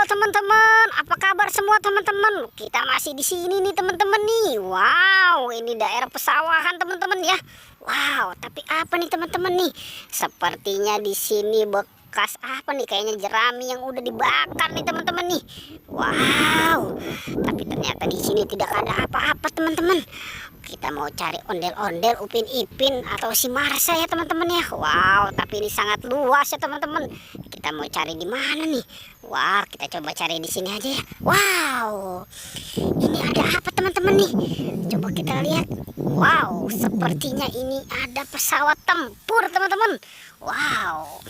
Halo teman-teman, apa kabar semua teman-teman? Kita masih di sini nih teman-teman nih. Wow, ini daerah pesawahan teman-teman ya. Wow, tapi apa nih teman-teman nih? Sepertinya di sini bekas apa nih? Kayaknya jerami yang udah dibakar nih teman-teman nih. Wow, tapi ternyata di sini tidak ada apa-apa teman-teman. Kita mau cari ondel-ondel, Upin Ipin atau si Marsha ya teman-teman ya. Wow, tapi ini sangat luas ya teman-teman. Kita mau cari di mana nih? Wah, kita coba cari di sini aja ya. Wow, ini ada apa teman-teman nih? Coba kita lihat. Wow, sepertinya ini ada pesawat tempur teman-teman. Wow,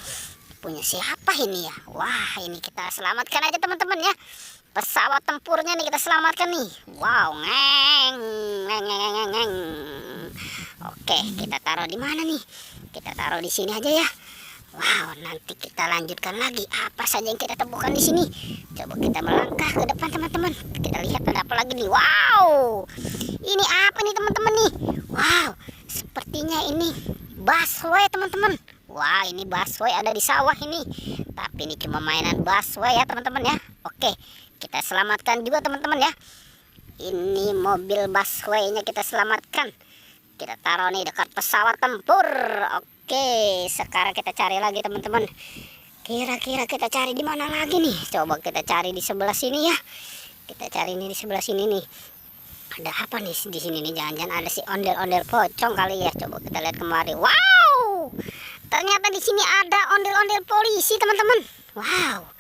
punya siapa ini ya? Wah, ini kita selamatkan aja teman-teman ya. Pesawat tempurnya nih kita selamatkan nih. Wow, ngeng, ngeng, ngeng, ngeng, ngeng. Oke, kita taruh di mana nih? Kita taruh di sini aja ya. Wow, nanti kita lanjutkan lagi apa saja yang kita temukan di sini. Coba kita melangkah ke depan teman-teman. Kita lihat ada apa lagi nih. Wow, ini apa nih teman-teman nih? Wow, sepertinya ini busway teman-teman. Wah, ini busway ada di sawah ini. Tapi ini cuma mainan busway ya teman-teman ya. Oke, kita selamatkan juga teman-teman ya. Ini mobil busway-nya kita selamatkan. Kita taruh nih dekat pesawat tempur. Oke, sekarang kita cari lagi teman-teman. Kira-kira kita cari di mana lagi nih? Coba kita cari di sebelah sini ya. Kita cari ini di sebelah sini nih. Ada apa nih di sini nih? Jangan-jangan ada si ondel-ondel pocong kali ya. Coba kita lihat kemari. Wow, ternyata di sini ada ondel-ondel polisi teman-teman. Wow,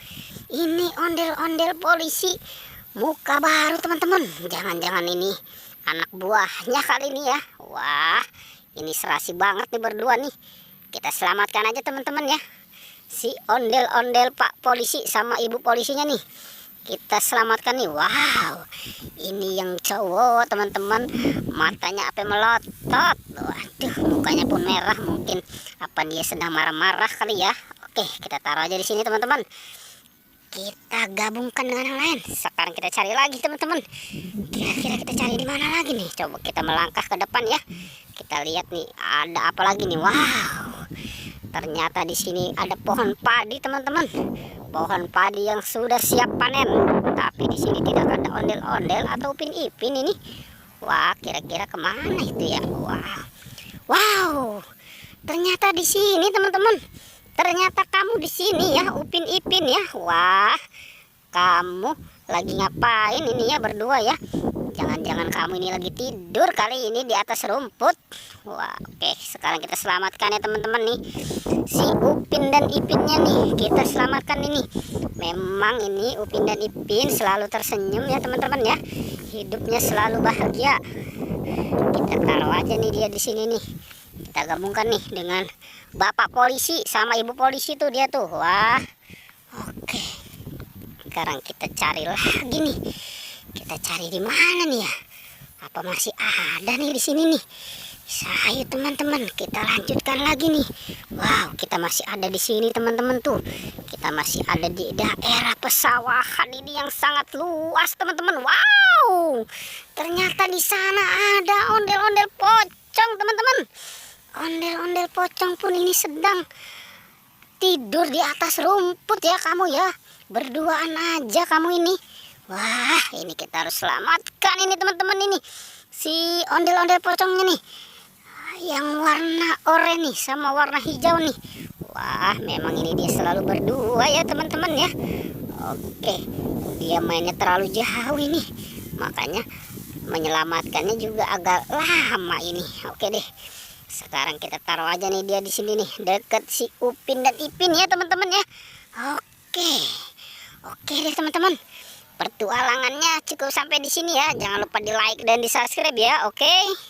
ini ondel-ondel polisi muka baru teman-teman. Jangan-jangan ini anak buahnya kali ini ya. Wah, ini serasi banget nih berdua nih. Kita selamatkan aja teman-teman ya. Si ondel-ondel Pak Polisi sama Ibu Polisinya nih. Kita selamatkan nih. Wow, ini yang cowok teman-teman. Matanya apa melotot. Waduh, mukanya pun merah. Mungkin apa dia sedang marah-marah kali ya. Oke, kita taruh aja di sini teman-teman. Kita gabungkan dengan yang lain. Sekarang kita cari lagi teman-teman. Kira-kira kita cari di mana lagi nih? Coba kita melangkah ke depan ya. Kita lihat nih ada apa lagi nih. Wow, ternyata di sini ada pohon padi teman-teman. Pohon padi yang sudah siap panen. Tapi di sini tidak ada ondel-ondel atau Upin Ipin ini. Wah, kira-kira kemana itu ya? Wah, wow, ternyata di sini teman-teman. Ternyata kamu di sini ya, Upin Ipin ya. Wah, kamu lagi ngapain ini ya berdua ya? Jangan-jangan kamu ini lagi tidur kali ini di atas rumput. Wah, oke, sekarang kita selamatkan ya teman-teman nih. Si Upin dan Ipinnya nih, kita selamatkan ini. Memang ini Upin dan Ipin selalu tersenyum ya teman-teman ya. Hidupnya selalu bahagia. Kita taruh aja nih dia di sini nih. Kita gabungkan nih dengan Bapak Polisi sama Ibu Polisi tuh dia tuh. Wah, oke. Sekarang kita cari lagi nih. Kita cari di mana nih ya? Apa masih ada nih di sini nih? Ayo teman-teman, kita lanjutkan lagi nih. Wow, kita masih ada di sini teman-teman tuh. Kita masih ada di daerah pesawahan ini yang sangat luas teman-teman. Wow, ternyata di sana ada ondel-ondel pocong teman-teman. Ondel-ondel pocong pun ini sedang tidur di atas rumput ya kamu ya. Berduaan aja kamu ini. Wah, ini kita harus selamatkan ini teman-teman ini. Si ondel-ondel pocongnya nih. Yang warna oranye nih sama warna hijau nih. Wah, memang ini dia selalu berdua ya teman-teman ya. Oke, dia mainnya terlalu jauh ini. Makanya menyelamatkannya juga agak lama ini. Oke deh. Sekarang kita taruh aja nih dia di sini nih, deket si Upin dan Ipin ya teman-teman ya. Oke. Oke deh teman-teman. Pertualangannya cukup sampai di sini ya. Jangan lupa di like dan di subscribe ya. Oke.